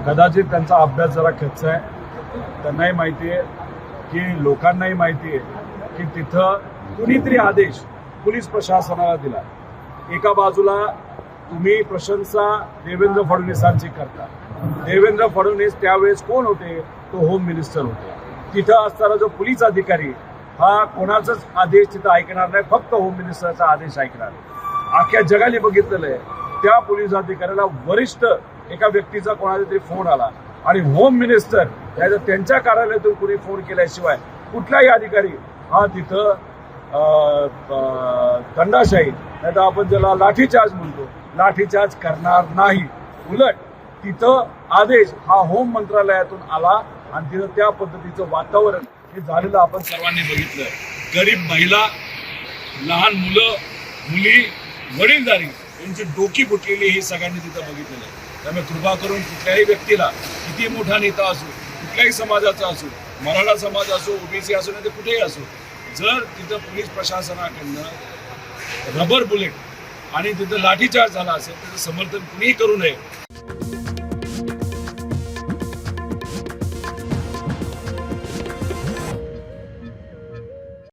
कदाचित त्यांचा अभ्यास जरा कच्चा आहे. त्यांनाही माहिती आहे की लोकांनाही माहिती आहे की तिथं कुणीतरी आदेश पोलीस प्रशासनाला दिला. एका बाजूला तुम्ही प्रशंसा देवेंद्र फडणवीसांची करता. देवेंद्र फडणवीस त्यावेळेस कोण होते? तो होम मिनिस्टर होते. तिथं असताना जो पोलीस अधिकारी हा कोणाचाच आदेश तिथं ऐकणार नाही, फक्त होम मिनिस्टरचा आदेश ऐकणार. अख्ख्या जगाने बघितलेलं आहे त्या पोलीस अधिकाऱ्याला वरिष्ठ एका व्यक्तीचा कोणाचा तरी फोन आला आणि होम मिनिस्टर त्यांच्या कार्यालयातून कुणी फोन केल्याशिवाय कुठलाही अधिकारी हा तिथं दंडाशाही नाही तर आपण ज्याला लाठीचार्ज म्हणतो लाठीचार्ज करणार नाही. उलट तिथं आदेश हा होम मंत्रालयातून आला आणि तिथं त्या पद्धतीचं वातावरण हे झालेलं आपण सर्वांनी बघितलं. गरीब महिला, लहान मुलं मुली, वडीलधारी यांची डोकी फुटलेली ही सगळ्यांनी तिथं बघितलेलं आहे. त्यामुळे कृपा करून कुठल्याही व्यक्तीला किती मोठा नेता असो, कुठल्याही समाजाचा असो, मराठा समाज असो, ओबीसी असो नाही तर कुठेही असो, जर तिथं पोलीस प्रशासनाकडनं रबर बुलेट आणि तिथं लाठीचार्ज झाला असेल त्याचं समर्थन कुणीही करू नये